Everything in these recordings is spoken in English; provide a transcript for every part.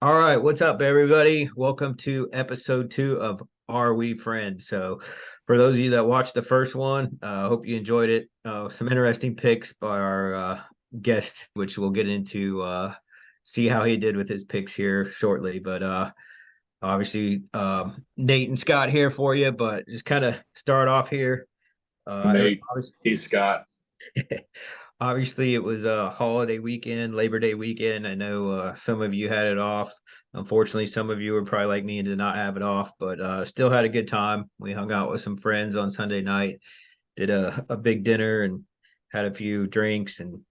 All right, what's up, everybody? Welcome to episode 2 of Are We Friends? So, for those of you that watched the first one, I hope you enjoyed it. Some interesting picks by our guest, which we'll get into. See how he did with his picks here shortly. But obviously, Nate and Scott here for you. But just kind of start off here. Nate, Obviously, he's Scott. Obviously, it was a holiday weekend, Labor Day weekend. I know some of you had it off. Unfortunately, some of you were probably like me and did not have it off, but still had a good time. We hung out with some friends on Sunday night, did a big dinner, and had a few drinks, and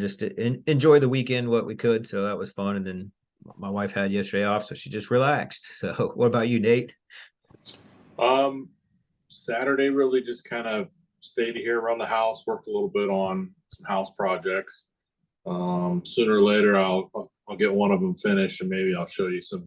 just to enjoy the weekend what we could. So that was fun. And then my wife had yesterday off, so she just relaxed. So, what about you, Nate? Um, Saturday really just kind of stayed here around the house, worked a little bit on some house projects. Sooner or later, I'll get one of them finished, and maybe I'll show you some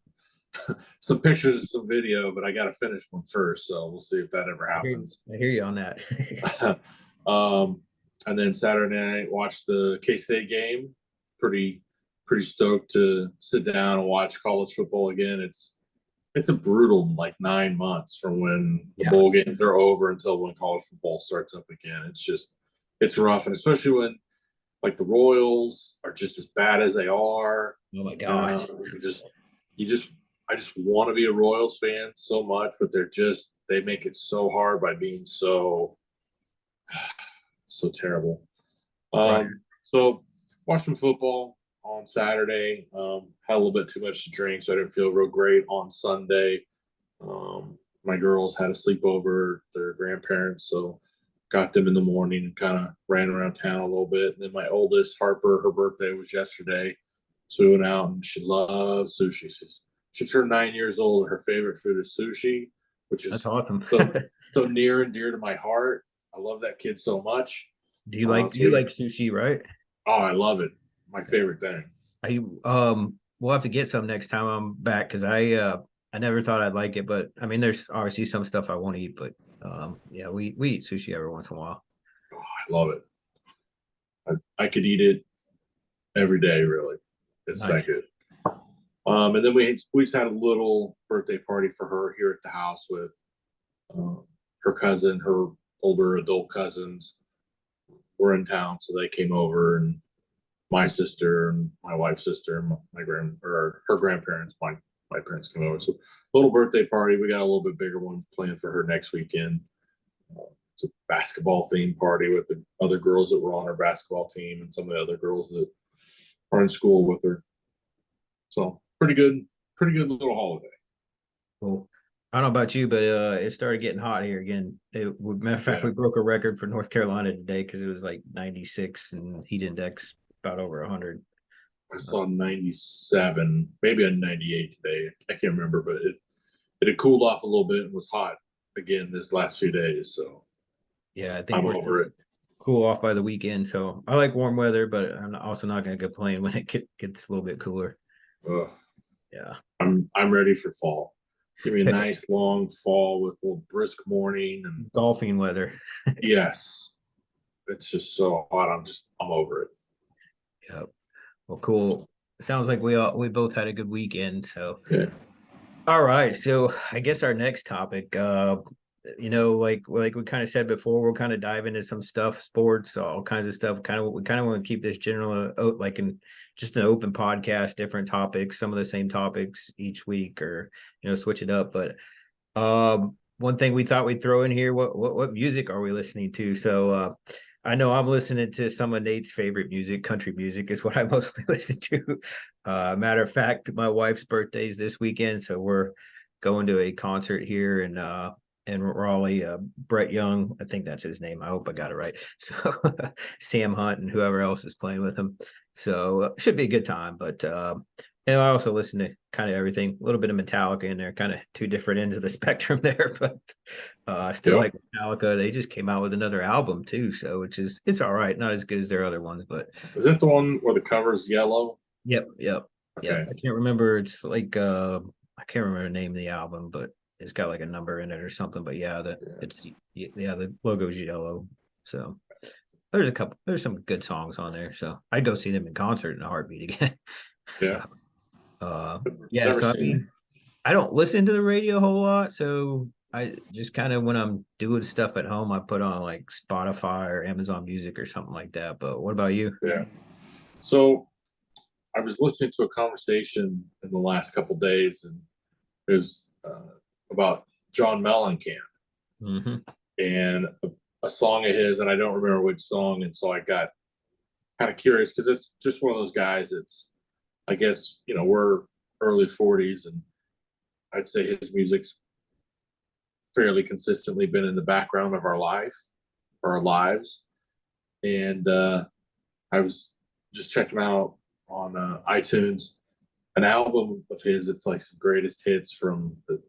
pictures and some video. But I got to finish one first, so we'll see if that ever happens. I hear you on that. um, and then Saturday night, watched the K State game. Pretty pretty stoked to sit down and watch college football again. It's a brutal like 9 months from when the Yeah. bowl games are over until when college football starts up again. It's rough, and especially when like the Royals are just as bad as they are. Oh my You gosh. know, you just I just want to be a Royals fan so much, but they make it so hard by being so terrible. Right. So watched some football on Saturday. Had a little bit too much to drink, so I didn't feel real great on Sunday. My girls had a sleepover, their grandparents, so got them in the morning and kind of ran around town a little bit. And then my oldest, Harper, her birthday was yesterday, so we went out and she loves sushi. She turned 9 years old, and her favorite food is sushi, which That's is awesome. so near and dear to my heart. I love that kid so much. Do you like So you like sushi, right? oh, I love it. My favorite thing. I we'll have to get some next time I'm back because I never thought I'd like it, but I mean there's obviously some stuff I won't eat, but yeah, we eat sushi every once in a while. Oh, I love it. I could eat it every day, really. It's that Nice. good. And then we just had a little birthday party for her here at the house with uh, her cousin, her older adult cousins were in town, so they came over, and my sister and my wife's sister, my grand or her grandparents, my parents came over. So little birthday party. We got a little bit bigger one planned for her next weekend. It's a basketball themed party with the other girls that were on her basketball team and some of the other girls that are in school with her. So pretty good little holiday. Cool. I don't know about you, but it started getting hot here again. Matter of fact, Yeah, we broke a record for North Carolina today because it was like 96 and heat index about over 100. I saw 97, maybe a 98 today. I can't remember, but it had cooled off a little bit and was hot again this last few days. So Yeah, I think I'm we're over it. cool off by the weekend. So I like warm weather, but I'm also not going to complain when it gets a little bit cooler. Ugh. Yeah. I'm ready for fall. Give me a nice long fall with a little brisk morning, and Golfing weather. yes, it's just so hot. I'm over it. Yep. Well, cool. Sounds like we both had a good weekend. So, Yeah. all right. So, I guess our next topic, like we kind of said before, we'll kind of dive into some stuff, sports, all kinds of stuff. We kind of want to keep this general, like in just an open podcast, different topics, some of the same topics each week, or switch it up. But one thing we thought we'd throw in here, what music are we listening to? So I know I'm listening to some of Nate's favorite music. Country music is what I mostly listen to. Matter of fact, my wife's birthday is this weekend, so we're going to a concert here in Raleigh. Brett Young, I think that's his name. I hope I got it right. So Sam Hunt and whoever else is playing with him. So should be a good time. But and I also listen to kind of everything, a little bit of Metallica in there, kind of two different ends of the spectrum there, but I still Yep. like Metallica. They just came out with another album too, so it's all right, not as good as their other ones, but Is that the one where the cover is yellow? yep. Okay. I can't remember. It's like I can't remember the name of the album, but it's got like a number in it or something. But yeah, Yeah. it's yeah, the logo's yellow. So there's some good songs on there. So I'd go see them in concert in a heartbeat again. Yeah. So Uh, yeah, Never so I seen it. mean, I don't listen to the radio a whole lot, so I just kind of when I'm doing stuff at home, I put on like Spotify or Amazon Music or something like that. But what about you? Yeah. So I was listening to a conversation in the last couple days, and it was about John Mellencamp Hmm. and a song of his, and I don't remember which song, and so I got kind of curious because it's just one of those guys. It's I guess we're early 40s, and I'd say his music's fairly consistently been in the background of our life or our lives. And I was just checking out on iTunes an album of his. It's like some greatest hits from the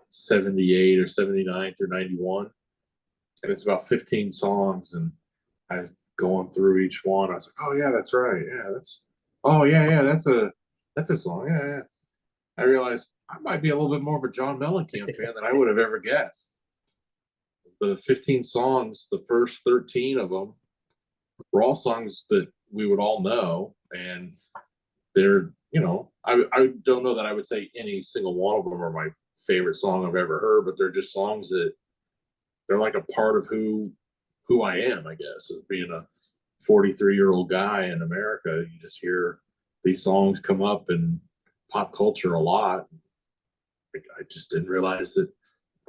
78 or 79 through 91, and it's about 15 songs. And I was going through each one. I was like, oh yeah, that's right. Yeah, that's oh yeah, that's a song. Yeah, yeah. I realized I might be a little bit more of a John Mellencamp fan than I would have ever guessed. The 15 songs, the first 13 of them were all songs that we would all know, and they're I don't know that I would say any single one of them are my favorite song I've ever heard, but they're just songs that they're like a part of who I am, I guess, as being a 43-year-old guy in America. You just hear these songs come up in pop culture a lot. I just didn't realize that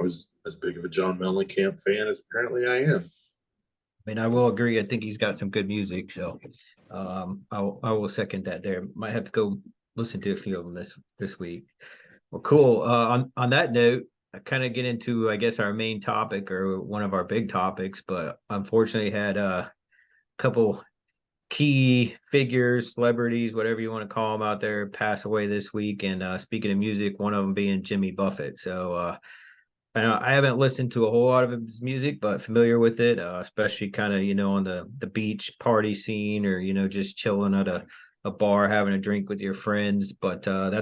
I was as big of a John Mellencamp fan as apparently I am. I mean, I will agree. I think he's got some good music, so I will second that. There, might have to go listen to a few of them this week. Well, cool. On that note, I kind of get into, I guess, our main topic or one of our big topics, but unfortunately had a couple key figures, celebrities, whatever you want to call them out there, pass away this week. And speaking of music, one of them being Jimmy Buffett. So I haven't listened to a whole lot of his music, but familiar with it, especially kind of on the beach party scene, or just chilling at a bar having a drink with your friends. But that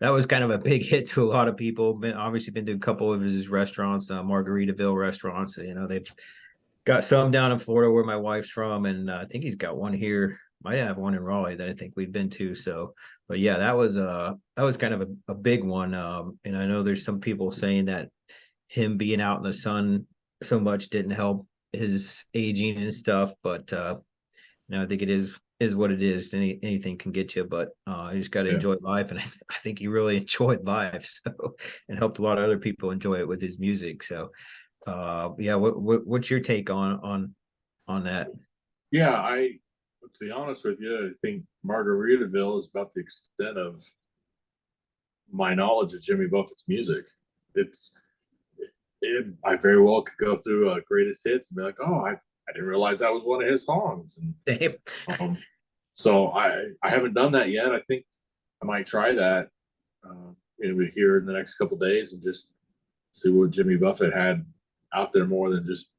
was kind of a big hit to a lot of people. Obviously been to a couple of his restaurants, Margaritaville restaurants. They've got some down in Florida where my wife's from, and I think he's got one here. Might have one in Raleigh that I think we've been to. So, but yeah, that was kind of a big one. And I know there's some people saying that him being out in the sun so much didn't help his aging and stuff. But I think it is what it is. Anything can get you, but you just got to Yeah. enjoy life, and I think he really enjoyed life, so and helped a lot of other people enjoy it with his music. So yeah, what's your take on that? Yeah, to be honest with you, I think Margaritaville is about the extent of my knowledge of Jimmy Buffett's music. It's I very well could go through greatest hits and be like, oh, I didn't realize that was one of his songs. And Damn. um, so I haven't done that yet. I think I might try that here in the next couple of days and just see what Jimmy Buffett had out there more than just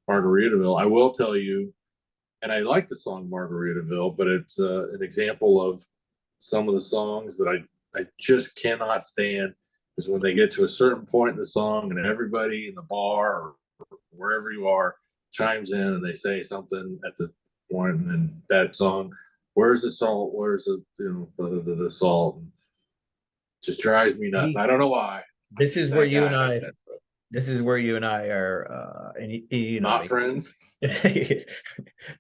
Margaritaville. I will tell you, and I like the song Margaritaville, but it's an example of some of the songs that I just cannot stand is when they get to a certain point in the song and everybody in the bar or wherever you are chimes in and they say something at the point and that song, where's the salt? Where's the salt? And just drives me nuts. He, I don't know why. I'm this just is where that you guy and like I that. this is where you and I are and you know Not me. friends.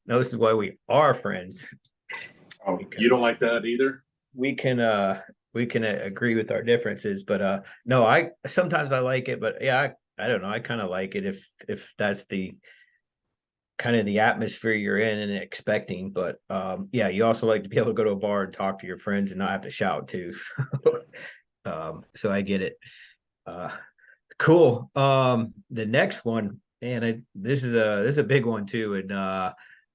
No, this is why we are friends, Oh, you don't because like that either? we can uh we can agree with our differences. But no, I sometimes I like it, but yeah, I don't know, I kind of like it if that's the kind of the atmosphere you're in and expecting. But yeah, you also like to be able to go to a bar and talk to your friends and not have to shout too. So I get it. uh cool. The next one, and this is a big one too. And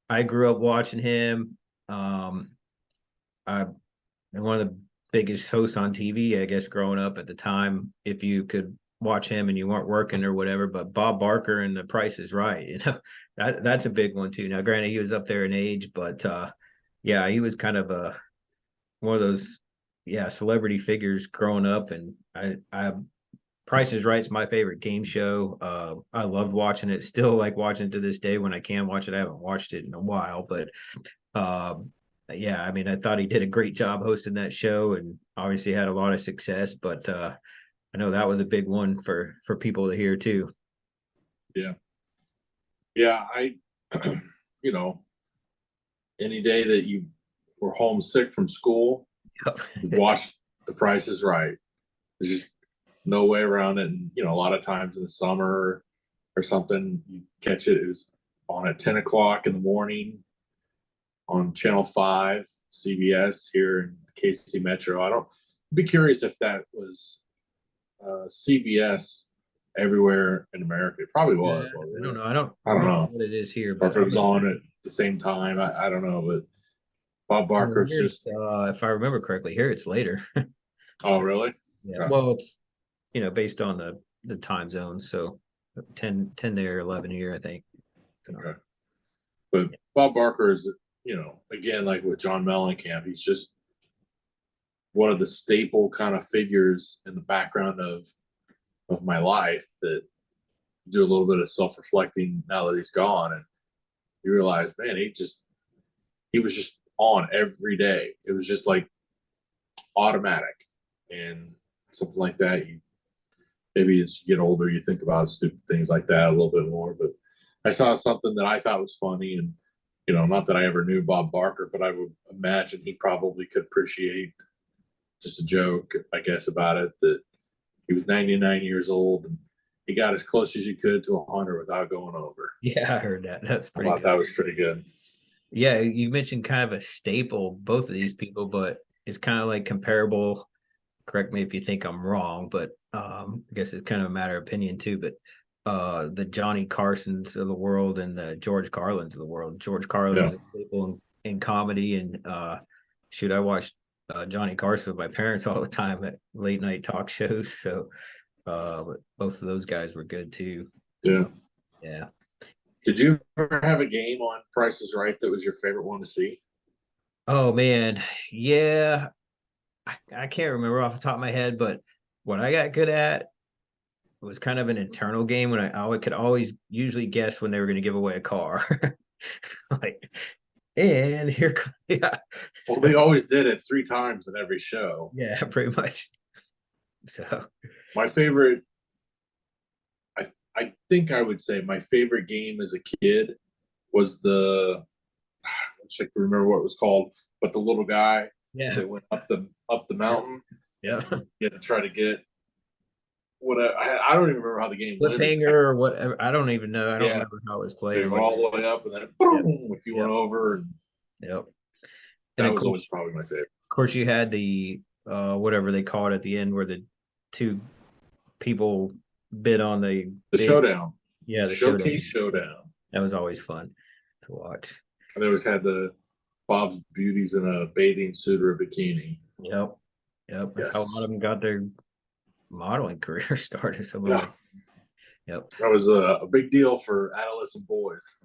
I grew up watching him. I and one of the biggest hosts on TV, I guess, growing up at the time, if you could watch him and you weren't working or whatever. But Bob Barker and The Price is Right, that's a big one too. Now, granted, he was up there in age, but yeah, he was kind of a one of those, yeah, celebrity figures growing up. And I Price is Right's my favorite game show. I loved watching it. Still like watching it to this day when I can watch it. I haven't watched it in a while, but yeah, I mean, I thought he did a great job hosting that show, and obviously had a lot of success. But I know that was a big one for people to hear too. Yeah. Yeah. You know, any day that you were homesick from school, you watch The Price is Right. There's just no way around it. And, a lot of times in the summer or something, you catch it. It was on at 10 o'clock in the morning on Channel 5, CBS here in KC Metro. I don't be curious if that was CBS everywhere in America. It probably was, I wasn't don't it? know. I don't I don't remember know. what it is here, Or but if it was on at the same time. I don't know. But Bob Barker's here it's just, if I remember correctly, here it's later. oh, So really? yeah, Yeah. well, it's based on the time zone, so 10 there, 11 here, I think. So Okay. But Bob Barker is, again, like with John Mellencamp, he's just one of the staple kind of figures in the background of my life that do a little bit of self-reflecting now that he's gone, and you realize, man, he was just on every day. It was just like automatic, and something like that. Maybe as you get older, you think about stupid things like that a little bit more. But I saw something that I thought was funny, and not that I ever knew Bob Barker, but I would imagine he probably could appreciate just a joke, I guess, about it, that he was 99 years old and he got as close as you could to 100 without going over. yeah, I heard that. That's I pretty thought good. that was pretty good. Yeah, you mentioned kind of a staple, both of these people, but it's kind of like comparable. Correct me if you think I'm wrong, but I guess it's kind of a matter of opinion too. But the Johnny Carsons of the world and the George Carlins of the world. George Carlin Yeah. was a staple in comedy, and shoot, I watched Johnny Carson with my parents all the time at late night talk shows. So but both of those guys were good too. Yeah. So yeah. Did you ever have a game on Price is Right that was your favorite one to see? Oh man, yeah. I can't remember off the top of my head, but what I got good at was kind of an internal game when I could always usually guess when they were going to give away a car. Like, and here, yeah, Well, so, they always did it 3 times in every show. yeah, pretty much. So, My favorite, I think I would say my favorite game as a kid was I wish I could remember what it was called, but the little guy yeah, that went up the yeah, mountain. yeah. You had to try to get what I don't even remember how the game went Cliffhanger exactly. or whatever. I don't even know. I don't Yeah, remember how it was played they or go what. all the way up and then Yep, boom if you went yep, over, and yep. And that was always probably my favorite. of course, you had the whatever they call it at the end, where the two people bid on the The big, showdown, yeah, the showcase showdown. showdown. That was always fun to watch. And they always had the Bob's Beauties in a bathing suit or a bikini. Yep. Yep. That's how a lot Yes. of them got their modeling career started. Some of Yeah. them. Yep. That was a big deal for adolescent boys.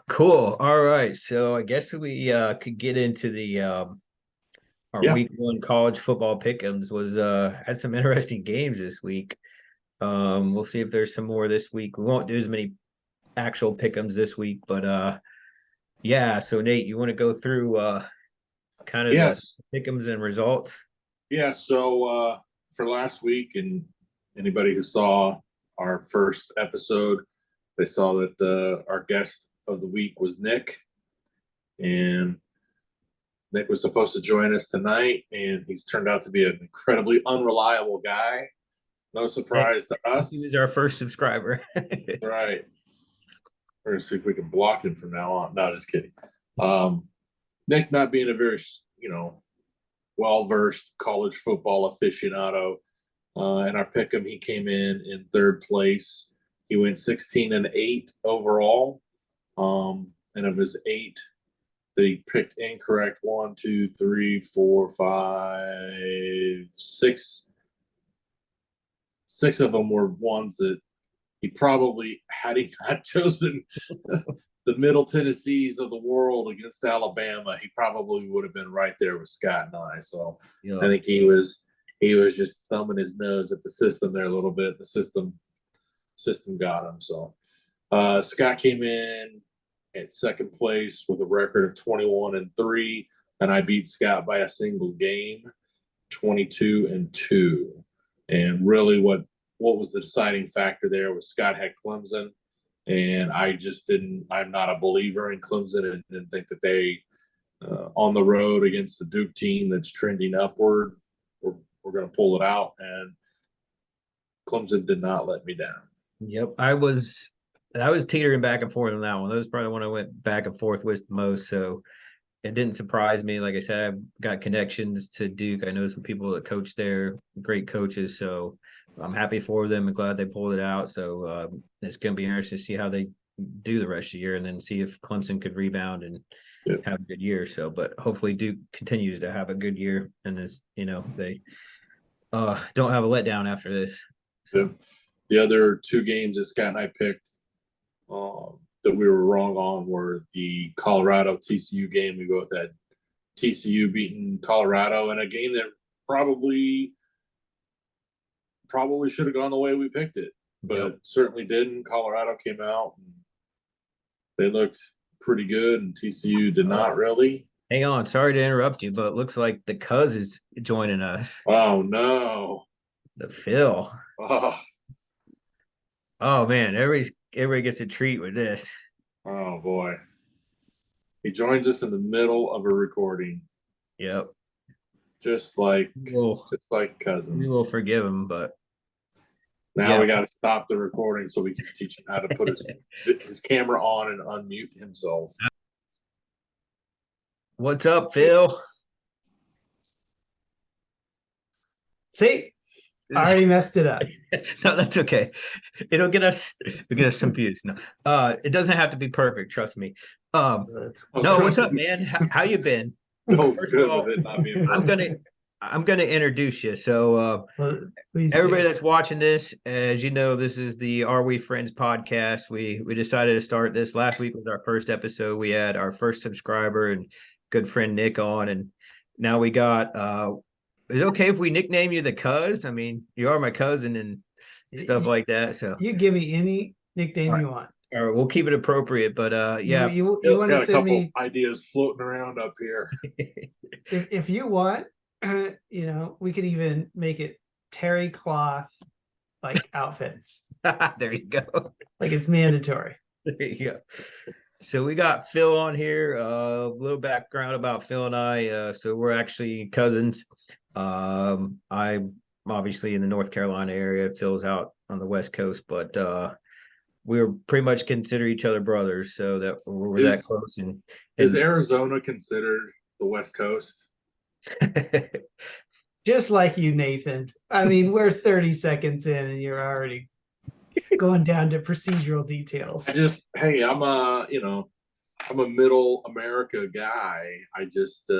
Cool. All right. So I guess we could get into the our Yeah. week one college football pick'ems was had some interesting games this week. We'll see if there's some more this week. We won't do as many actual pick'ems this week, but yeah. So Nate, you want to go through kind of the Yes. pick'ems and results? Yeah. So for last week, and anybody who saw our first episode, they saw that our guest of the week was Nick, and Nick was supposed to join us tonight, and he's turned out to be an incredibly unreliable guy. No Hey, surprise to he us. was our first subscriber. Right. We're going to see if we can block him from now on. No, just kidding. Um, Nick, not being a very, well versed college football aficionado, in our pick him, he came in third place. He went 16-8 overall. And of his 8 that he picked incorrect, 1, 2, 3, 4, 5, 6. 6 of them were ones that he probably, had he not chosen the Middle Tennessees of the world against Alabama, he probably would have been right there with Scott and I. So I Yeah. think he was just thumbing his nose at the system there a little bit. The system got him. So Scott came in at second place with a record of 21-3, and I beat Scott by a single game, 22-2. And really, what was the deciding factor there was Scott had Clemson, and I just didn't. I'm not a believer in Clemson, and didn't think that they on the road against the Duke team that's trending upward, we're going to pull it out, and Clemson did not let me down. Yep, I was teetering back and forth on that one. That was probably the one I went back and forth with the most. So it didn't surprise me. Like I said, I've got connections to Duke. I know some people that coach there, great coaches. So I'm happy for them and glad they pulled it out. So it's going to be interesting to see how they do the rest of the year and then see if Clemson could rebound and have a good year. So, but hopefully Duke continues to have a good year and is, they don't have a letdown after this. So. The other two games that Scott and I picked that we were wrong on were the Colorado TCU game. We both had TCU beating Colorado in a game that probably should have gone the way we picked it, but certainly didn't. Colorado came out and they looked pretty good, and TCU did not really. Hang on, sorry to interrupt you, but it looks like the Cuz is joining us. Oh no, the Phil. Oh man, everybody gets a treat with this. Oh boy. He joins us in the middle of a recording. Yep. Just like cousin. We will forgive him, but now we got to stop the recording so we can teach him how to put his camera on and unmute himself. What's up, Phil? See, I already messed it up. No, that's okay. It'll get us some views. No, it doesn't have to be perfect. Trust me. No, what's up, man? How you been? First of all, I'm gonna introduce you. So, everybody that's watching this, as you know, this is the Are We Friends podcast. We decided to start this last week with our first episode. We had our first subscriber and good friend Nick on, and now we got. Is it okay if we nickname you the Cuz? I mean, you are my cousin and stuff like that. So you give me any nickname you want. All right, we'll keep it appropriate. But yeah, you want to send me ideas floating around up here. if you want, we could even make it terry cloth like outfits. There you go. Like it's mandatory. There you go. So we got Phil on here. A little background about Phil and I. So we're actually cousins. I'm obviously in the North Carolina area. Phil's out on the West Coast, but we're pretty much consider each other brothers. So that we're that close. And is Arizona considered the West Coast? Just like you, Nathan. I mean, we're 30 seconds in and you're already going down to procedural details. I'm a middle America guy. I just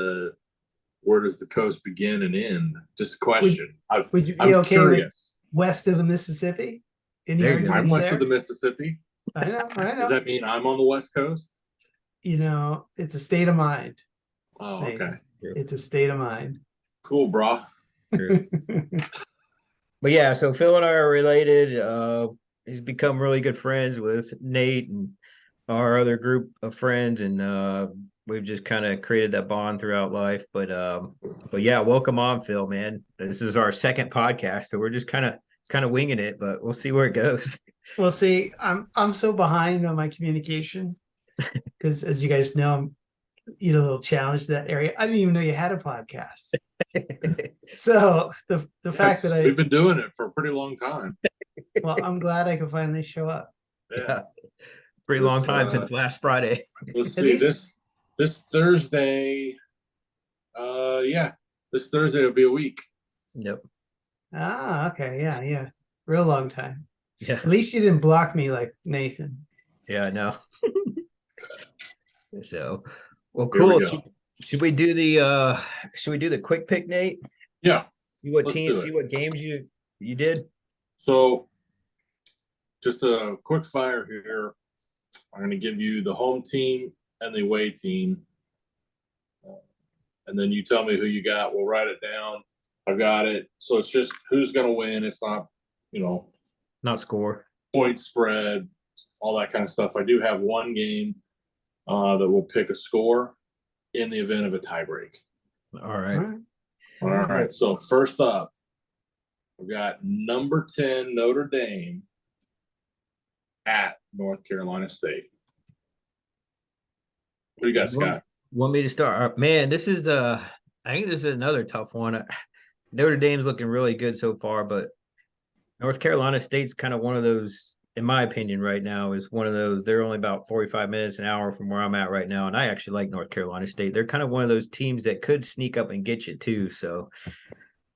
where does the coast begin and end? Just a question. Would you be okay curious. West of the Mississippi? I'm west of the Mississippi. I know. Does that mean I'm on the West Coast? It's a state of mind. Oh, okay. It's a state of mind. Cool, brah. But yeah, so Phil and I are related. He's become really good friends with Nate and our other group of friends, and we've just kind of created that bond throughout life. But yeah, welcome on, Phil, man. This is our second podcast, so we're just kind of winging it, but we'll see where it goes. Well, see, I'm so behind on my communication because, as you guys know, I'm a little challenged that area. I didn't even know you had a podcast. So the fact that we've been doing it for a pretty long time. Well, I'm glad I could finally show up. Yeah. Pretty long time since last Friday. Let's see, this Thursday. This Thursday will be a week. Yep. Ah, okay, yeah, real long time. Yeah. At least you didn't block me like Nathan. Yeah, I know. So, well, cool. Should we do the quick pick, Nate? Yeah. See what games you did. So, just a quick fire here. I'm going to give you the home team and the away team. And then you tell me who you got. We'll write it down. I've got it. So it's just who's going to win. It's not, not score, point spread, all that kind of stuff. I do have one game that will pick a score in the event of a tiebreak. All All right. right. All right. So first up, we've got number 10 Notre Dame at North Carolina State. What do you got, Scott? Want me to start? Man, this is I think this is another tough one. Notre Dame's looking really good so far, but North Carolina State's kind of one of those, in my opinion, right now, is one of those. They're only about 45 minutes an hour from where I'm at right now. And I actually like North Carolina State. They're kind of one of those teams that could sneak up and get you too. So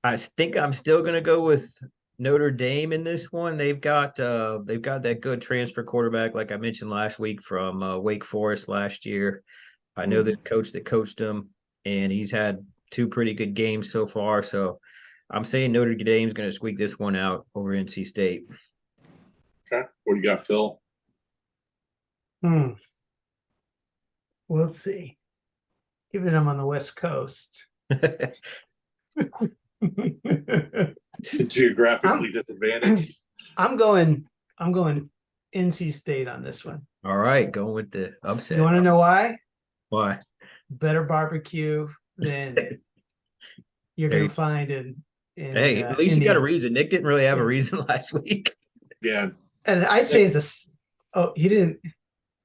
I think I'm still gonna go with Notre Dame in this one. They've got that good transfer quarterback, like I mentioned last week from Wake Forest last year. I know the coach that coached him, and he's had two pretty good games so far. So I'm saying Notre Dame's going to squeak this one out over NC State. Okay. What do you got, Phil? Let's see. Given I'm on the West Coast. Geographically disadvantaged. I'm going NC State on this one. All right, going with the upset. You want to know why? Why? Better barbecue than you're going to find in hey, at least you got a reason. Nick didn't really have a reason last week. Yeah. And I'd say he didn't.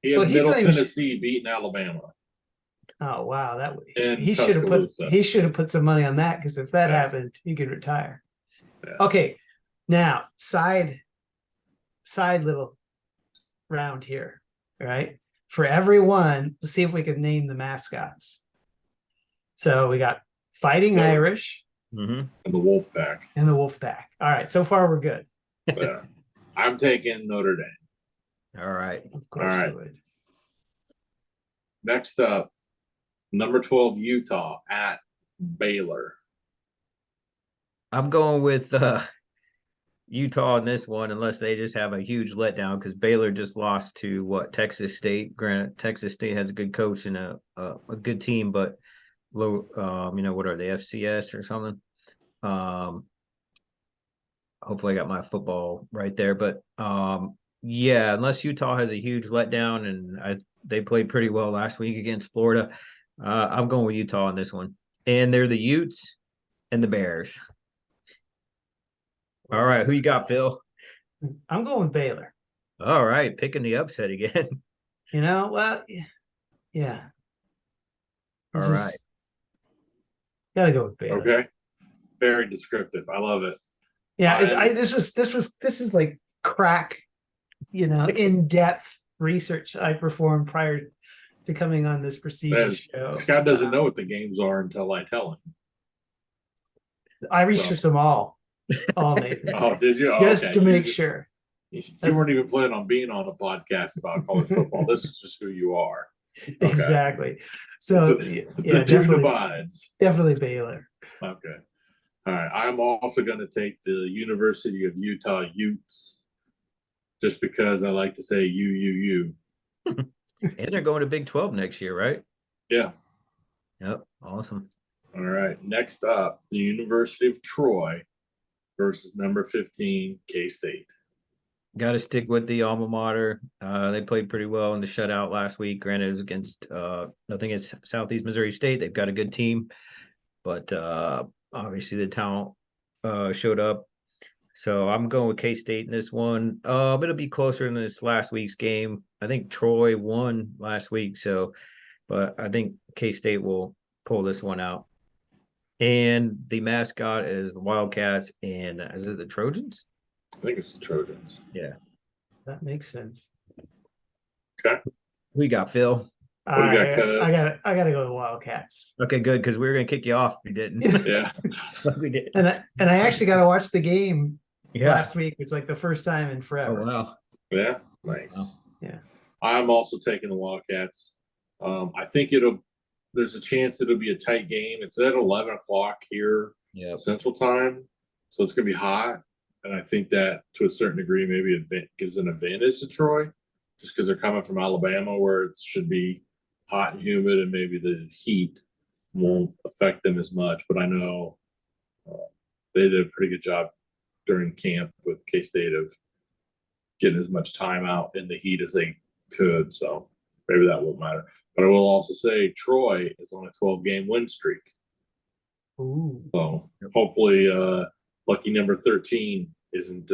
He had Middle Tennessee beating Alabama. Oh wow, he should have put some money on that, because if that happened, he could retire. Yeah. Okay, now side little round here, right? For everyone, let's see if we can name the mascots. So we got Fighting Irish, and the Wolfpack. All right, so far we're good. Yeah. I'm taking Notre Dame. All right. Of course I would. Next up, number 12 Utah at Baylor. I'm going with Utah in this one, unless they just have a huge letdown, because Baylor just lost to Texas State. Granted, Texas State has a good coach and a good team, but low, what are they, FCS or something? Hopefully I got my football right there, but yeah, unless Utah has a huge letdown, and they played pretty well last week against Florida, I'm going with Utah on this one. And they're the Utes and the Bears. All right, who you got, Phil? I'm going with Baylor. All right, picking the upset again. Well, yeah. All right. Gotta go with Baylor. Okay. Very descriptive. I love it. Yeah, this is like crack, in-depth research I performed prior to coming on this prestigious show. Scott doesn't know what the games are until I tell him. I researched them all, Nathan. Oh, did you? Just to make sure. You weren't even planning on being on a podcast about college football. This is just who you are. Okay. Exactly. So the two divides. Definitely Baylor. Okay. All right. I'm also going to take the University of Utah Utes, just because I like to say you. And they're going to Big 12 next year, right? Yeah. Yep. Awesome. All right. Next up, the University of Troy versus number 15, K-State. Got to stick with the alma mater. They played pretty well in the shutout last week. Granted, it was against nothing against Southeast Missouri State. They've got a good team, but obviously the talent showed up. So I'm going with K-State in this one. It'll be closer than this last week's game. I think Troy won last week, but I think K-State will pull this one out. And the mascot is the Wildcats, and is it the Trojans? I think it's the Trojans. Yeah. That makes sense. Okay. We got Phil. I gotta go with the Wildcats. Okay, good, because we were gonna kick you off if we didn't. Yeah. We did. And I actually got to watch the game last week. It's like the first time in forever. Oh wow. Yeah. Nice. Wow. Yeah. I'm also taking the Wildcats. I think there's a chance it'll be a tight game. It's at 11 o'clock here Central Time, so it's gonna be hot. And I think that to a certain degree, maybe it gives an advantage to Troy, just because they're coming from Alabama, where it should be hot and humid, and maybe the heat won't affect them as much. But I know they did a pretty good job during camp with K-State of getting as much time out in the heat as they could. So maybe that won't matter. But I will also say Troy is on a 12-game win streak. Ooh. So hopefully lucky number 13 isn't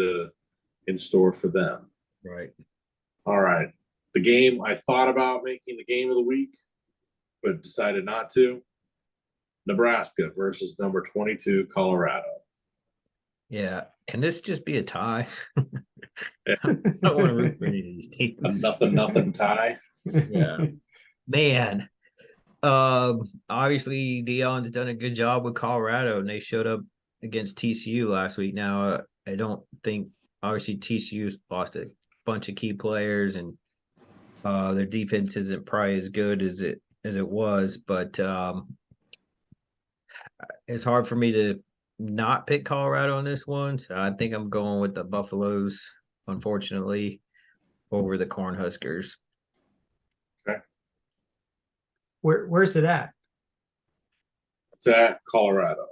in store for them. Right. All right. The game I thought about making the game of the week, but decided not to. Nebraska versus number 22, Colorado. Yeah. Can this just be a tie? Yeah. I don't want to root for any of these A teams. nothing tie. Yeah. Man. Obviously Dion's done a good job with Colorado and they showed up against TCU last week. Now, I don't think obviously TCU's lost a bunch of key players and their defense isn't probably as good as it was, but it's hard for me to not pick Colorado on this one. So I think I'm going with the Buffaloes, unfortunately, over the Cornhuskers. Okay. Where's it at? It's at Colorado.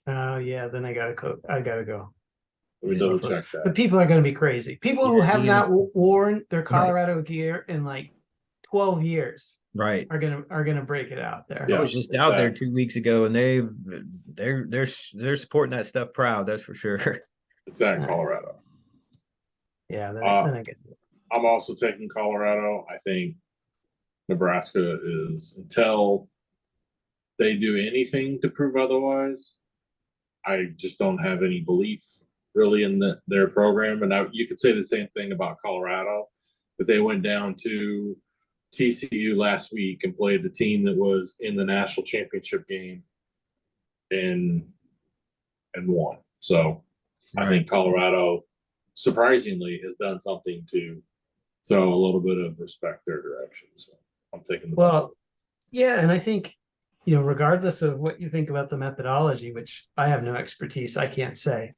Oh yeah, then I gotta go. Let me Yeah. double check The that. people are gonna be crazy. People who Yeah, have not worn their Right. Colorado gear in like 12 years Right. are gonna break it out there. I Yeah, was just it's out there at- 2 weeks ago, and they're supporting that stuff proud. That's for sure. It's at Right. Colorado. Yeah, then I get it. I'm also taking Colorado. I think Nebraska is, until they do anything to prove otherwise, I just don't have any belief really in their program. And you could say the same thing about Colorado, but they went down to TCU last week and played the team that was in the national championship game and won. So I think Colorado surprisingly has done something to throw a little bit of respect their direction. So I'm taking the Well, yeah, and I think, regardless of what you think about the methodology, which I have no expertise, I can't say,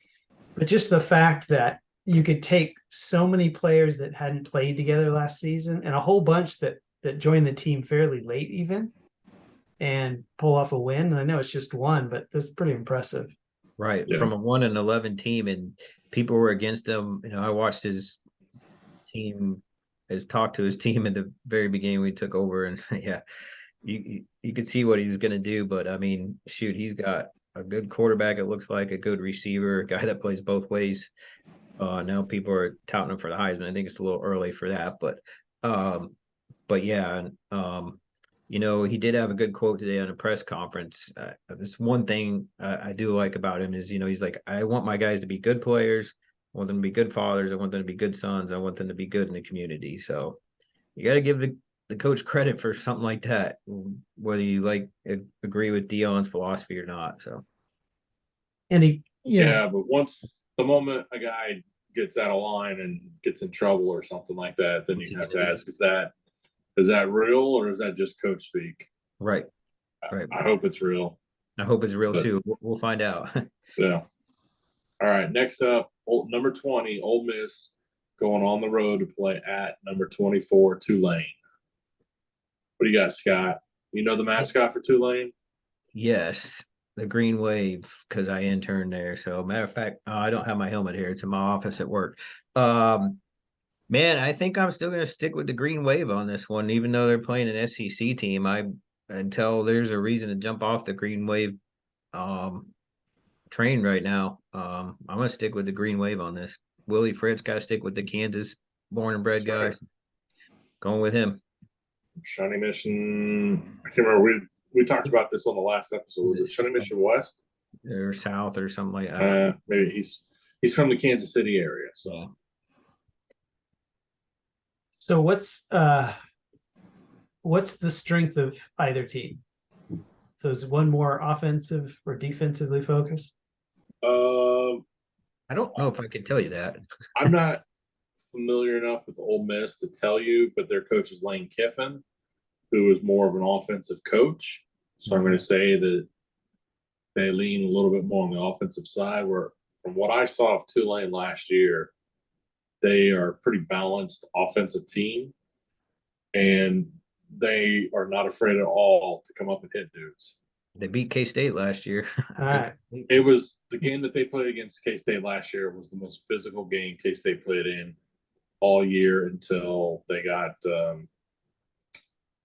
but just the fact that you could take so many players that hadn't played together last season and a whole bunch that joined the team fairly late even and pull off a win. And I know it's just one, but that's pretty impressive. Right. Yeah. From a 1-11 team, and people were against him. I watched his team, talked to his team at the very beginning we took over, and yeah, you could see what he was going to do. But I mean, shoot, he's got a good quarterback. It looks like a good receiver, a guy that plays both ways. Now people are touting him for the Heisman. I think it's a little early for that, but yeah, he did have a good quote today on a press conference. This one thing I do like about him is, he's like, I want my guys to be good players. I want them to be good fathers. I want them to be good sons. I want them to be good in the community. So you got to give the coach credit for something like that, whether you agree with Dion's philosophy or not. So, And he, yeah, but once the moment a guy gets out of line and gets in trouble or something like that, then What's you he have gonna to do? ask, is that real or is that just coach speak? right. I hope it's real. I hope it's real But- too. We'll find out. Yeah. All right. Next up, number 20, Ole Miss going on the road to play at number 24, Tulane. What do you got, Scott? You know the mascot for Tulane? Yes, the Green Wave, because I interned there. So, matter of fact, I don't have my helmet here. It's in my office at work. Man, I think I'm still going to stick with the Green Wave on this one, even though they're playing an SEC team. Until there's a reason to jump off the Green Wave train right now. I'm going to stick with the Green Wave on this. Willie Fritz got to stick with the Kansas born and bred That's right. guys. Going with him. Shawnee Mission. I can't remember. We talked about this on the last episode. Was it Shawnee Mission West or South or something like that? Maybe he's from the Kansas City area. So what's the strength of either team? So is one more offensive or defensively focused? I don't know if I could tell you that. I'm not familiar enough with Ole Miss to tell you, but their coach is Lane Kiffin, who is more of an offensive coach. So I'm going to say that they lean a little bit more on the offensive side, where from what I saw of Tulane last year, they are a pretty balanced offensive team, and they are not afraid at all to come up and hit dudes. They beat K-State last year. All right. It was the game that they played against K-State last year was the most physical game K-State played in all year until they got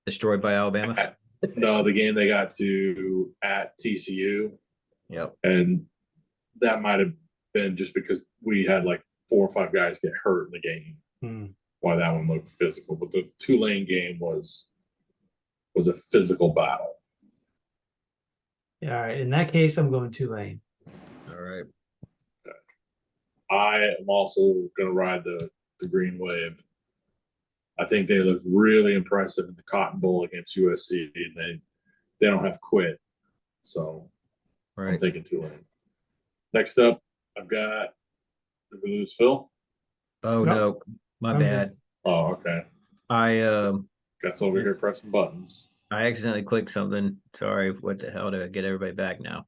Destroyed by Alabama. No, the game they got to at TCU, Yep. and that might have been just because we had like 4 or 5 guys get hurt in the game. Why that one looked physical, but the Tulane game was a physical battle. Yeah, all right. In that case, I'm going Tulane. All right. I am also going to ride the green wave. I think they looked really impressive in the Cotton Bowl against USC, and they don't have quit. So I'm taking Tulane. Next up, I've got, did we lose Phil? Oh no, my I'm bad. good. Oh, okay. I Guess over here pressing buttons. I accidentally clicked something. Sorry, what the hell to get everybody back now.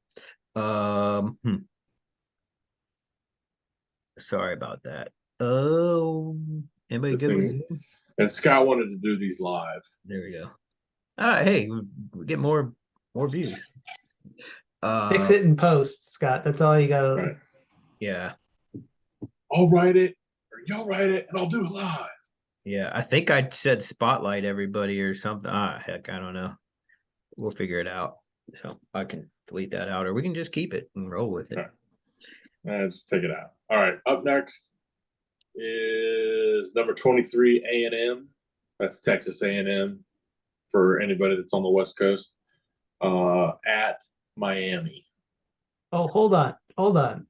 Sorry about that. Oh, anybody good with Zoom? And Scott wanted to do these live. There we go. Hey, we get more views. Fix it in post, Scott. That's all you gotta. Right. Yeah. I'll write it, or you'll write it, and I'll do it live. Yeah, I think I said spotlight everybody or something. Heck, I don't know. We'll figure it out. So I can delete that out, or we can just keep it and roll with it. Let's take it out. All right. Up next is number 23 A&M. That's Texas A&M for anybody that's on the West Coast. At Miami. Oh, hold on.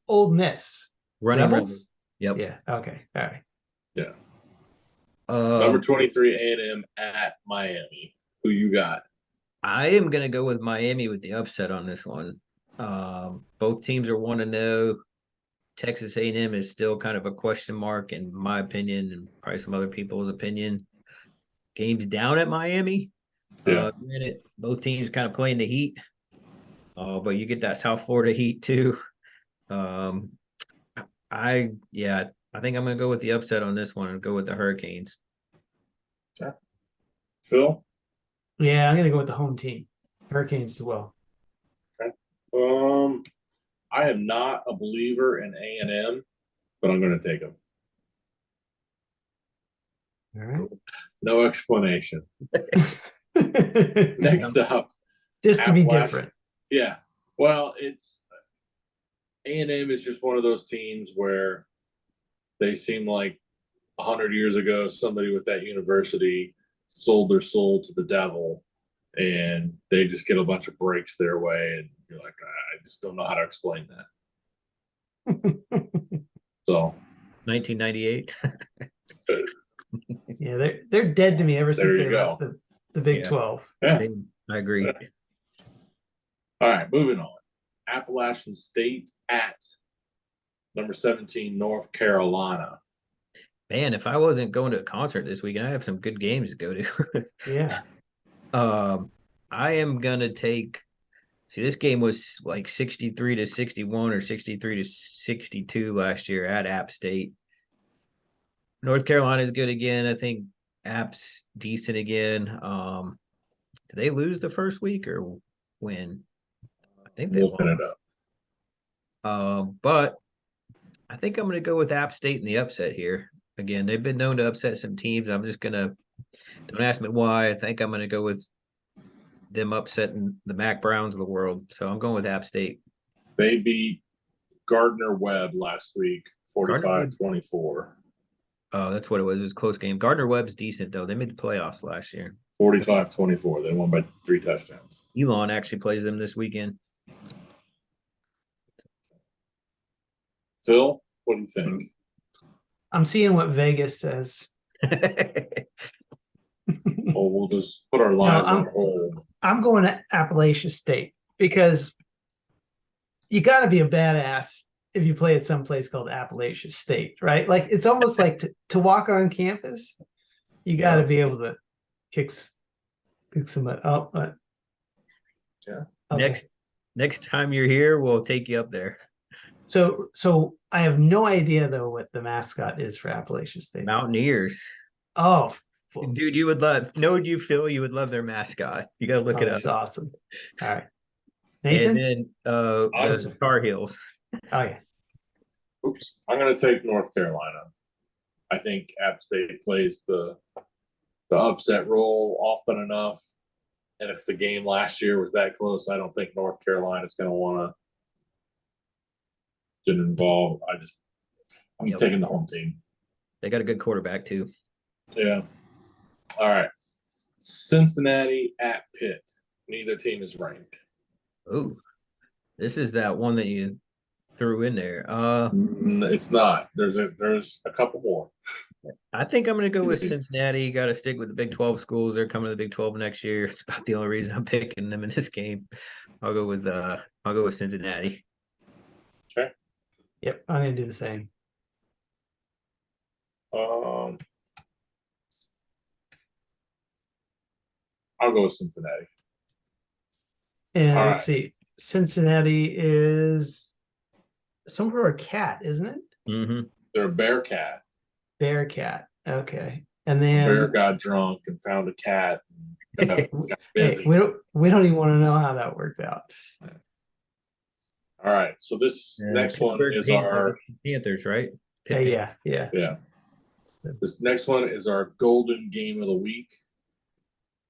Old Miss. Running Rebels? Yep. Yeah. Okay. All right. Yeah. Number 23 A&M at Miami. Who you got? I am gonna go with Miami with the upset on this one. Both teams are 1-0. Texas A&M is still kind of a question mark in my opinion, and probably some other people's opinion. Game's down at Miami. Yeah. Granted, both teams kind of playing the heat. But you get that South Florida heat too. I think I'm gonna go with the upset on this one and go with the Hurricanes. Okay. Phil? Yeah, I'm gonna go with the home team. Hurricanes as well. Okay. I am not a believer in A&M, but I'm going to take them. All right. No explanation. Next up, just to be different. Yeah. Well, it's A&M is just one of those teams where they seem like 100 years ago somebody with that university sold their soul to the devil, and they just get a bunch of breaks their way, and you're like, I just don't know how to explain that. So 1998. Yeah, they're dead to me ever since they left the Big 12. Yeah. I agree. All right, moving on. Appalachian State at number 17, North Carolina. Man, if I wasn't going to a concert this weekend, I have some good games to go to. Yeah. I am gonna take. See, this game was like 63-61 or 63-62 last year at App State. North Carolina is good again. I think App's decent again. Did they lose the first week or win? I think they Looking lost. it up. But I think I'm going to go with App State in the upset here. Again, they've been known to upset some teams. I'm just going to, don't ask me why. I think I'm going to go with them upsetting the Mac Browns of the world. So I'm going with App State. They beat Gardner Webb last week, 45-24. Oh, that's what it was. It was a close game. Gardner Webb's decent, though. They made the playoffs last year. 45-24. They won by 3 touchdowns. Elon actually plays them this weekend. Phil, what do you think? I'm seeing what Vegas says. Well, we'll just put our lives on hold. I'm going to Appalachian State because you got to be a badass if you play at some place called Appalachian State, right? Like it's almost like to walk on campus, you got to be able to kick some butt. Oh, but yeah. Okay. Next time you're here, we'll take you up there. So I have no idea though what the mascot is for Appalachian State. Mountaineers. Oh, dude, you would love. No, you Phil, you would love their mascot. You got to look it up. That's awesome. All right, Nathan? And then the Tar Heels. Oh yeah. Oops, I'm going to take North Carolina. I think App State plays the the upset roll often enough. And if the game last year was that close, I don't think North Carolina's going to want to get involved. I'm Yep. taking the home team. They got a good quarterback too. Yeah. All right. Cincinnati at Pitt. Neither team is ranked. Oh, this is that one that you threw in there. It's not. There's a couple more. I think I'm going to go with Cincinnati. Got to stick with the Big 12 schools. They're coming to the Big 12 next year. It's about the only reason I'm picking them in this game. I'll go with Cincinnati. Okay. Yep, I'm gonna do the same. I'll go with Cincinnati. And All let's right. see. Cincinnati is somewhere a cat, isn't it? Mm-hmm. They're a Bearcat. Bearcat. Okay. And A bear then got drunk and found a cat. And got hey, busy. we don't even want to know how that worked out. All right. So this next one is our Panthers, right? Yeah. yeah. This next one is our golden game of the week.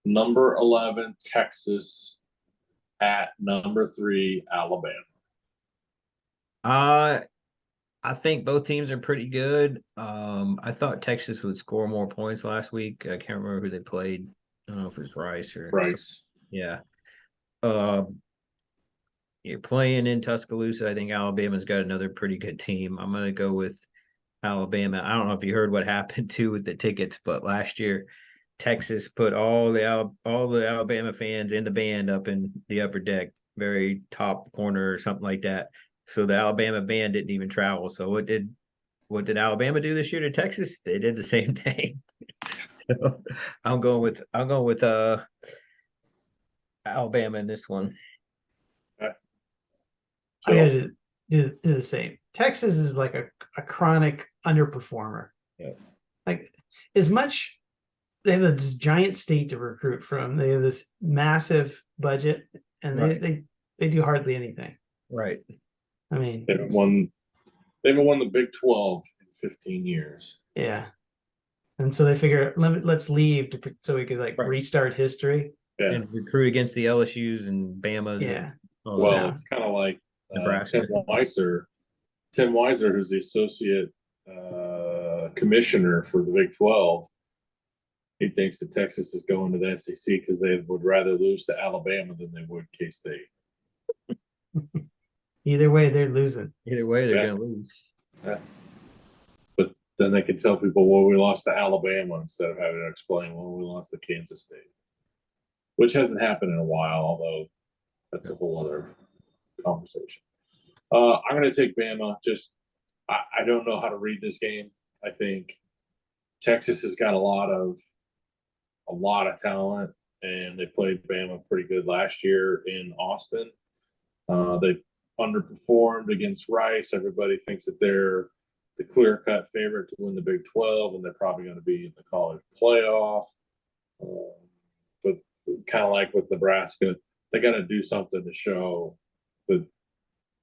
Number 11, Texas at number 3, Alabama. I think both teams are pretty good. I thought Texas would score more points last week. I can't remember who they played. I don't know if it was Rice or Rice. yeah. You're playing in Tuscaloosa. I think Alabama's got another pretty good team. I'm gonna go with Alabama. I don't know if you heard what happened too with the tickets, but last year Texas put all the Alabama fans in the band up in the upper deck, very top corner or something like that. So the Alabama band didn't even travel. So what did Alabama do this year to Texas? They did the same thing. So I'm going with Alabama in this one. I gotta do the same. Texas is like a chronic underperformer. Yeah. Like as much they have this giant state to recruit from. They have this massive budget and Right. they do hardly anything. Right. I mean They haven't won the Big 12 in 15 years. yeah. And so they figure let's leave so we could like restart history. Yeah. And recruit against the LSU's and Bama's. Yeah. Well, it's kind of like Nebraska. Tim Weiser, who's the associate commissioner for the Big 12. He thinks that Texas is going to the SEC because they would rather lose to Alabama than they would K-State. Either way, they're losing. Either way, they're going to lose. Yeah. But then they can tell people, well, we lost to Alabama instead of having to explain, well, we lost to Kansas State, which hasn't happened in a while, although that's a whole other conversation. I'm going to take Bama. I don't know how to read this game. I think Texas has got a lot of talent, and they played Bama pretty good last year in Austin. They underperformed against Rice. Everybody thinks that they're the clear-cut favorite to win the Big 12, and they're probably going to be in the college playoff. But kind of like with Nebraska, they got to do something to show that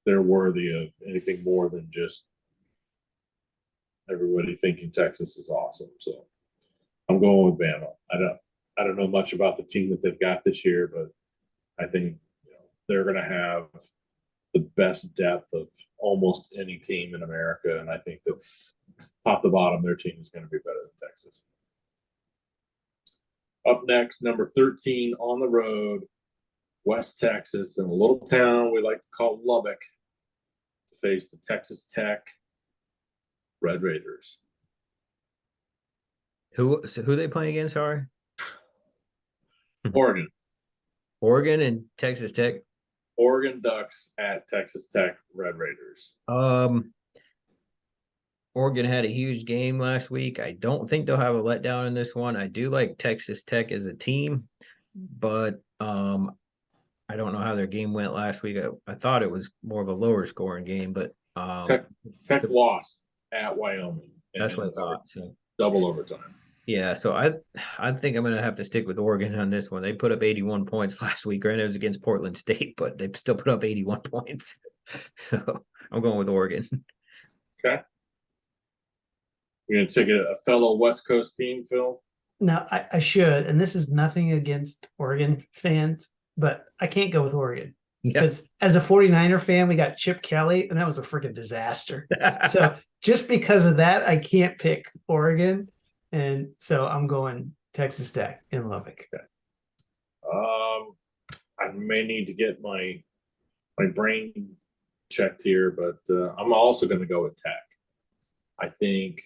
they're worthy of anything more than just everybody thinking Texas is awesome. So I'm going with Bama. I don't know much about the team that they've got this year, but I think they're going to have the best depth of almost any team in America, and I think that top to bottom, their team is going to be better than Texas. Up next, number 13 on the road, West Texas, in a little town we like to call Lubbock, to face the Texas Tech Red Raiders. Who are they playing against? Sorry, Oregon. Oregon and Texas Tech. Oregon Ducks at Texas Tech Red Raiders. Oregon had a huge game last week. I don't think they'll have a letdown in this one. I do like Texas Tech as a team, but I don't know how their game went last week. I thought it was more of a lower scoring game, but Tech lost at Wyoming. That's what I thought. So double overtime. Yeah, so I think I'm gonna have to stick with Oregon on this one. They put up 81 points last week. Granted, it was against Portland State, but they still put up 81 points. So I'm going with Oregon. Okay. You're gonna take a fellow West Coast team, Phil? now I should, and this is nothing against Oregon fans, but I can't go with Oregon Yeah. because as a 49er fan, we got Chip Kelly, and that was a freaking disaster. So just because of that, I can't pick Oregon. And so I'm going Texas Tech in Lubbock. I may need to get my brain checked here, but I'm also going to go with Tech. I think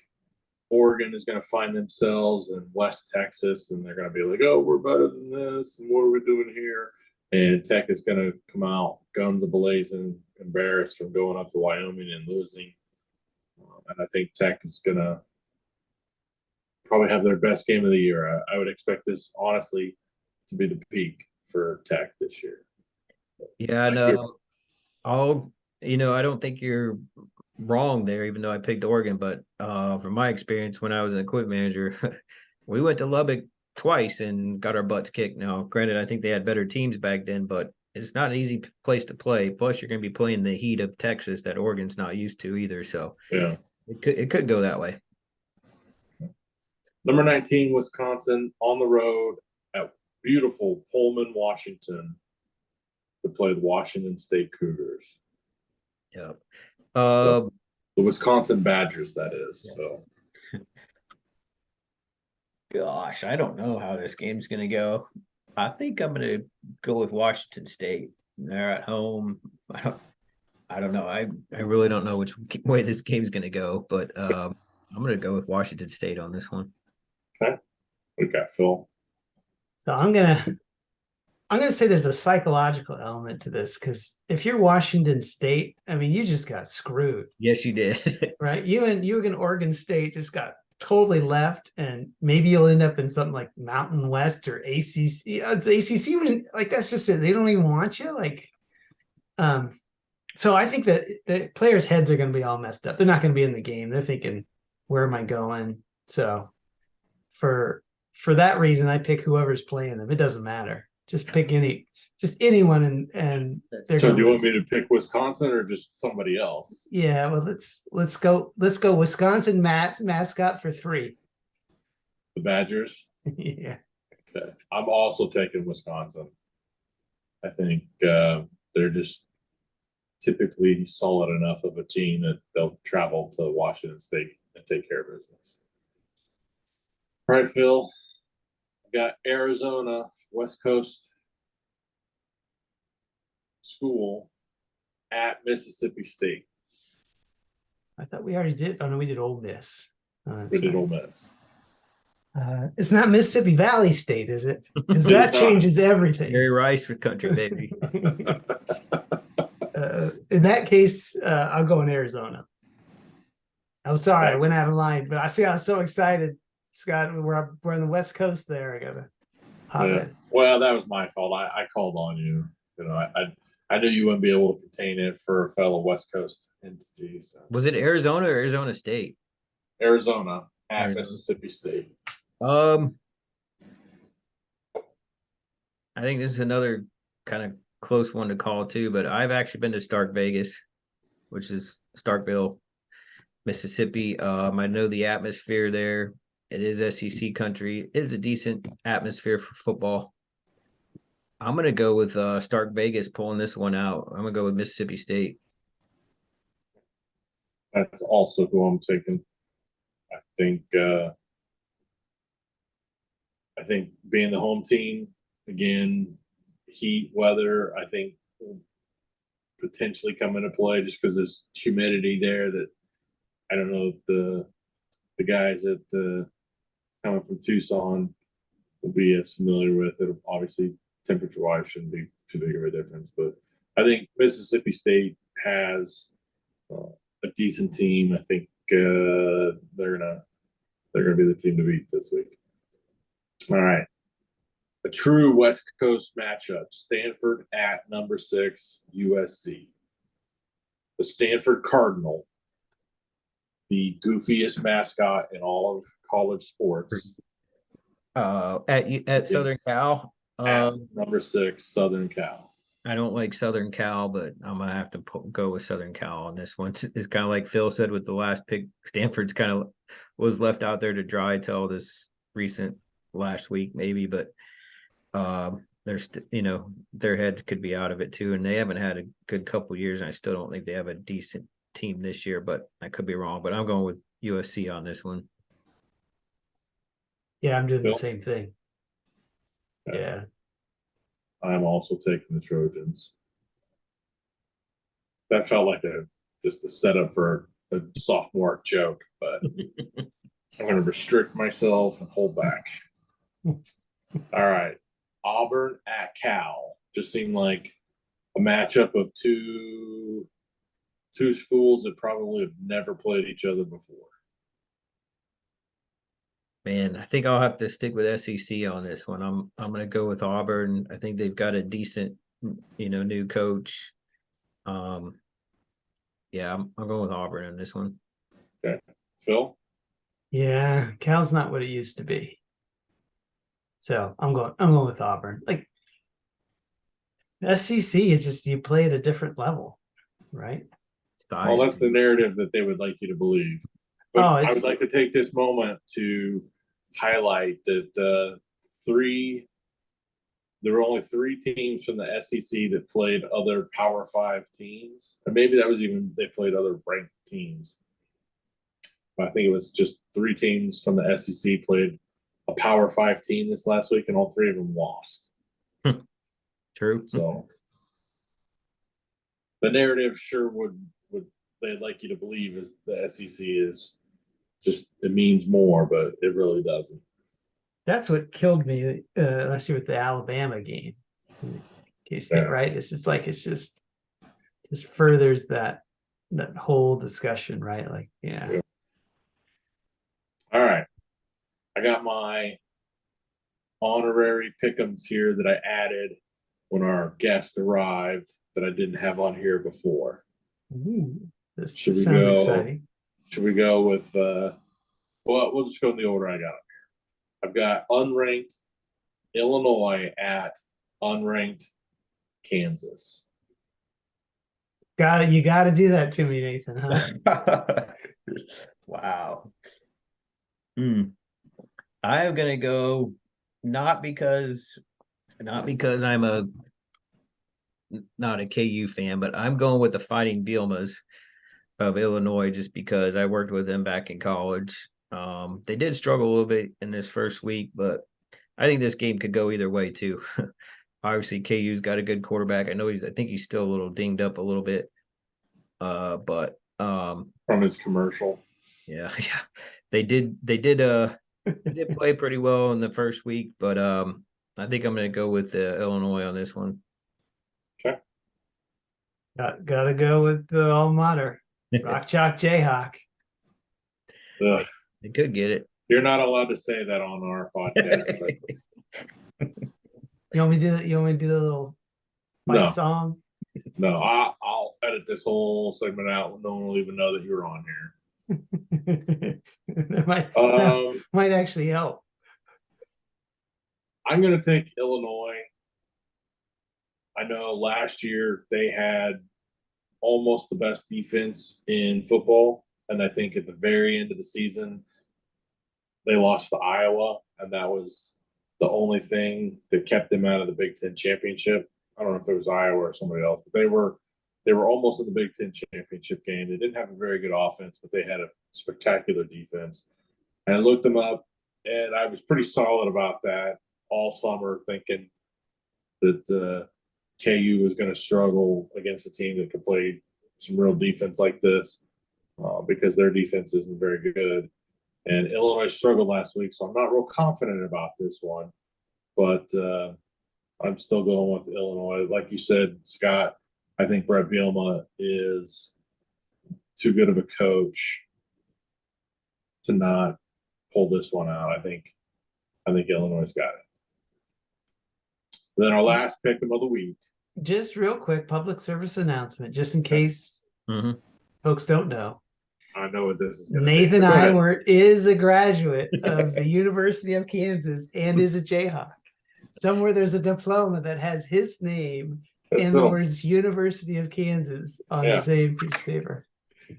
Oregon is going to find themselves in West Texas, and they're going to be like, "Oh, we're better than this, and what are we doing here?" And Tech is going to come out guns a blazing, embarrassed from going up to Wyoming and losing. And I think Tech is going to probably have their best game of the year. I would expect this, honestly, to be the peak for Tech this year. Yeah, no. I don't think you're wrong there, even though I picked Oregon. But from my experience when I was an equipment manager, we went to Lubbock twice and got our butts kicked. Now, granted, I think they had better teams back then, but it's not an easy place to play. Plus, you're going to be playing the heat of Texas that Oregon's not used to either. So Yeah. it could go that way. Number 19, Wisconsin on the road at beautiful Pullman, Washington to play the Washington State Cougars. Yeah. The Wisconsin Badgers, that is. So. Gosh, I don't know how this game's going to go. I think I'm going to go with Washington State. They're at home. I don't know. I really don't know which way this game's going to go, but I'm going to go with Washington State on this one. Okay. We got Phil. So I'm gonna say there's a psychological element to this because if you're Washington State, I mean, you just got screwed. Yes, you did. Right? You and Oregon State just got totally left, and maybe you'll end up in something like Mountain West or ACC. It's ACC wouldn't like that's just it. They don't even want you. So I think that the players' heads are going to be all messed up. They're not going to be in the game. They're thinking, "Where am I going?" So for that reason, I pick whoever's playing them. It doesn't matter. Just pick anyone, and they're. So do you want me to pick Wisconsin or just somebody else? Yeah, well, let's go Wisconsin mascot for 3. The Badgers. Yeah. Okay. I'm also taking Wisconsin. I think they're just typically solid enough of a team that they'll travel to Washington State and take care of business. All right, Phil. I got Arizona, West Coast school at Mississippi State. I thought we already did. Oh no, we did Ole Miss. We did Ole Miss. It's not Mississippi Valley State, is it? Because that changes everything. Gary Rice for country, baby. In that case, I'll go in Arizona. I'm sorry, I went out of line, but I was so excited, Scott. We're on the West Coast there. I gotta hop in. Well, that was my fault. I called on you. You know, I knew you wouldn't be able to contain it for a fellow West Coast entity. So. Was it Arizona or Arizona State? Arizona at Mississippi State. I think this is another kind of close one to call too, but I've actually been to Stark Vegas, which is Starkville, Mississippi. I know the atmosphere there. It is SEC country. It is a decent atmosphere for football. I'm gonna go with Stark Vegas pulling this one out. I'm gonna go with Mississippi State. That's also who I'm taking. I think being the home team again, heat, weather, I think will potentially come into play just because there's humidity there that I don't know if the guys that coming from Tucson will be as familiar with it. Obviously, temperature wise shouldn't be too big of a difference, but I think Mississippi State has a decent team. I think they're gonna be the team to beat this week. All right. A true West Coast matchup. Stanford at number 6, USC. The Stanford Cardinal, the goofiest mascot in all of college sports. At Southern Cal. At number 6, Southern Cal. I don't like Southern Cal, but I'm gonna have to go with Southern Cal on this one. It's kind of like Phil said with the last pick. Stanford's kind of was left out there to dry till this recent last week maybe, but there's their heads could be out of it too, and they haven't had a good couple years, and I still don't think they have a decent team this year, but I could be wrong. But I'm going with USC on this one. Yeah, I'm doing the Phil? same thing. Okay. Yeah. I'm also taking the Trojans. That felt like just a setup for a sophomore joke, but I'm going to restrict myself and hold back. All right. Auburn at Cal just seemed like a matchup of two schools that probably have never played each other before. Man, I think I'll have to stick with SEC on this one. I'm going to go with Auburn. I think they've got a decent, new coach. Yeah, I'm going with Auburn on this one. Okay. Phil? Yeah, Cal's not what it used to be. So I'm going with Auburn. Like SEC is just you play at a different level, right? Well, that's the narrative that they would like you to believe. But I would like to take this moment to highlight that there were only 3 teams from the SEC that played other Power 5 teams. And maybe that was even they played other ranked teams. But I think it was just 3 teams from the SEC played a Power 5 team this last week, and all 3 of them lost. True. So the narrative sure would they'd like you to believe is the SEC is just it means more, but it really doesn't. That's what killed me last year with the Alabama game. K-State, right? It's just like it's just furthers that whole discussion, right? Like, yeah. All right. I got my honorary pick'ems here that I added when our guest arrived that I didn't have on here before. Ooh, this sounds exciting. Should we go with well, we'll just go in the order I got it here. I've got unranked Illinois at unranked Kansas. You gotta do that to me, Nathan, huh? Wow. I am gonna go not because I'm not a KU fan, but I'm going with the Fighting Bielmas of Illinois just because I worked with them back in college. They did struggle a little bit in this first week, but I think this game could go either way too. Obviously, KU's got a good quarterback. I think he's still a little dinged up a little bit. But from his commercial. Yeah. They did play pretty well in the first week, but I think I'm gonna go with Illinois on this one. Okay. Gotta go with the alma mater. Rock Chalk Jayhawk. They could get it. You're not allowed to say that on our podcast. You want me to do the little fight song? No, I'll edit this whole segment out. No one will even know that you're on here. that might actually help. I'm going to take Illinois. I know last year they had almost the best defense in football. And I think at the very end of the season, they lost to Iowa. And that was the only thing that kept them out of the Big Ten championship. I don't know if it was Iowa or somebody else, but they were almost in the Big Ten championship game. They didn't have a very good offense, but they had a spectacular defense. And I looked them up, and I was pretty solid about that all summer, thinking that KU was going to struggle against a team that could play some real defense like this because their defense isn't very good. And Illinois struggled last week, so I'm not real confident about this one. But I'm still going with Illinois. Like you said, Scott, I think Brett Bielema is too good of a coach to not pull this one out. I think Illinois got it. Then our last pick of the week. Just real quick, public service announcement, just in case folks don't know. I know what this is. Nathan Iwert is a graduate of the University of Kansas and is a Jayhawk. Somewhere there's a diploma that has his name and the words University of Kansas on the same piece of paper.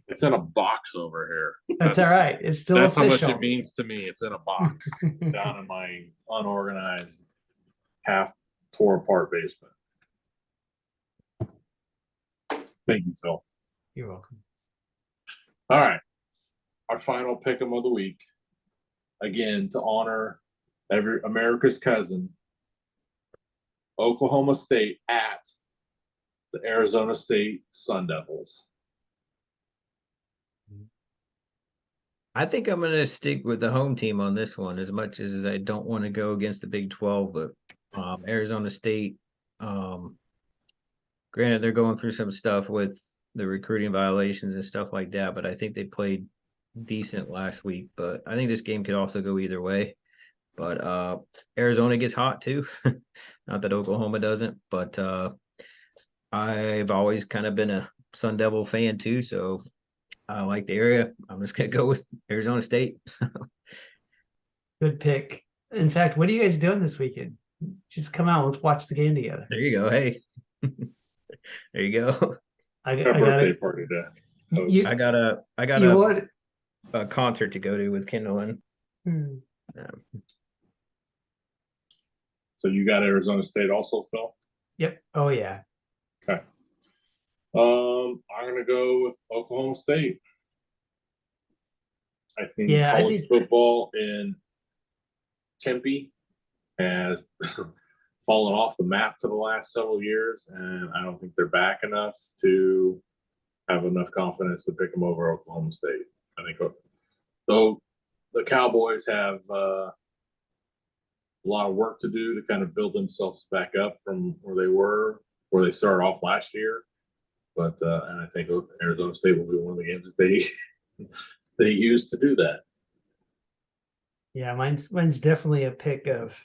It's in a box over here. That's all right. It's still That's how much official. it means to me. It's in a box down in my unorganized, half tore apart basement. Thank you, Phil. You're welcome. All right. Our final pick 'em of the week. Again, to honor every America's cousin, Oklahoma State at the Arizona State Sun Devils. I think I'm going to stick with the home team on this one, as much as I don't want to go against the Big 12. But Arizona State, granted, they're going through some stuff with the recruiting violations and stuff like that, but I think they played decent last week. But I think this game could also go either way. But Arizona gets hot too. Not that Oklahoma doesn't, but I've always kind of been a Sun Devil fan too, so I like the area. I'm just gonna go with Arizona State. Good pick. In fact, what are you guys doing this weekend? Just come out. Let's watch the game together. There you go. Hey, there you go. I Got a got birthday it. party to You, host. I got you want? a concert to go to with Kindle. So you got Arizona State also, Phil? Yep. Oh yeah. Okay. I'm gonna go with Oklahoma State. I think college football in Tempe has fallen off the map for the last several years, and I don't think they're back enough to have enough confidence to pick them over Oklahoma State. I think though the Cowboys have a lot of work to do to kind of build themselves back up from where they started off last year. But and I think Arizona State will be one of the games that they use to do that. Yeah, mine's definitely a pick of,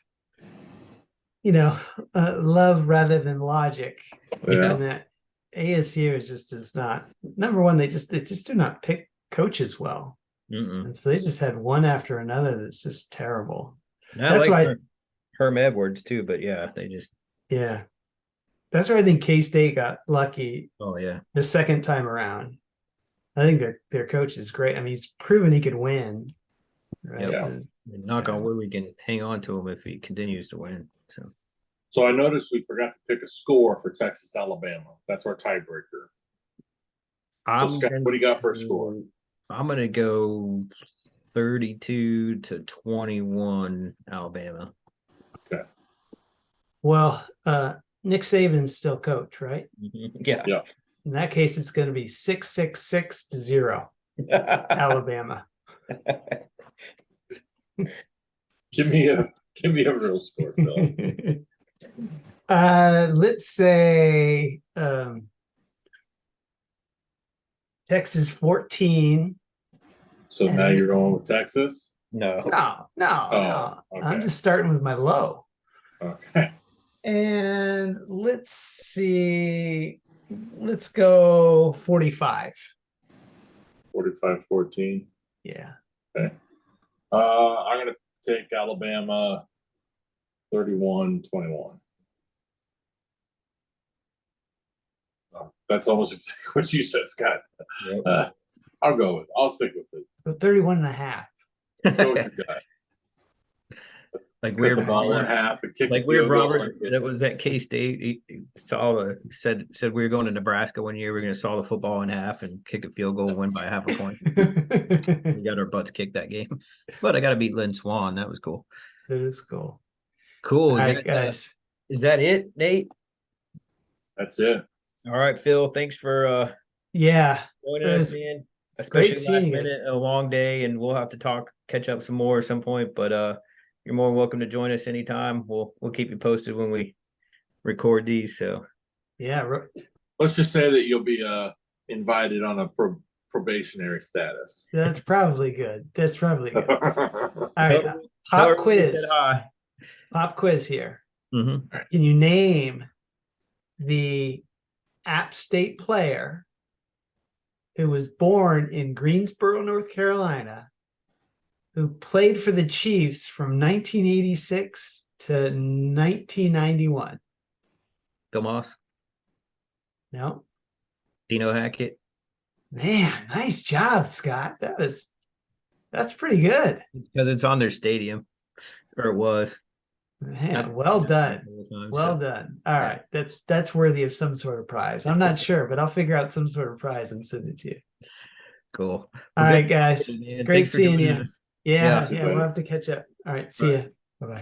love rather than logic. Yeah. And that ASU is not number one. They just do not pick coaches well, and so they just had one after another that's just terrible. That's why Herm Edwards too, but yeah, that's why I think K-State got lucky. Oh yeah, the second time around. I think their coach is great. I mean, he's proven he could win. Right? Yeah. Knock on wood, we can hang on to him if he continues to win. So I noticed we forgot to pick a score for Texas, Alabama. That's our tiebreaker. So Scott, what do you got for a score? I'm gonna go 32-21 Alabama. Okay. Well, Nick Saban's still coach, right? Yeah. In that case, it's going to be 6-6-6-0 Alabama. Give me a real score, Phil. Let's say Texas 14. So now you're going with Texas? No. Okay. I'm just starting with my low. Okay. And let's see. Let's go 45. 45-14. Yeah. Okay. I'm gonna take Alabama 31-21. That's almost exactly what you said, Scott. Yep. I'll stick with it. 31.5. Go with your guy. Like weird the ball in half and kick like weird Robert that was at K-State. He said we were going to Nebraska one year. We're going to saw the football in half and kick a field goal, win by half a point. We got our butts kicked that game, but I got to beat Lynn Swan. That was cool. That is cool. Cool. All right, guys. Is that it, Nate? That's it. All right, Phil. Thanks for joining us, man. Especially last minute, a long day, and we'll have to catch up some more at some point. But you're more welcome to join us anytime. We'll keep you posted when we record these. So let's just say that you'll be invited on a probationary status. That's probably good. All right, pop quiz. Pop quiz here. Mm-hmm. Can you name the App State player who was born in Greensboro, North Carolina, who played for the Chiefs from 1986 to 1991? Bill Moss? No. Dino Hackett? Man, nice job, Scott. That's pretty good. because it's on their stadium, or it was. I've Man, well done it a done. couple of times, Well so done. All yeah, right. That's worthy of some sort of prize. I'm not sure, but I'll figure out some sort of prize and send it to you. cool. All Well, good right, guys. talking, It's man. great Thanks for seeing joining you. us. Yeah, Yeah. Too yeah, we'll bad. have to catch up. All right, see Right. ya.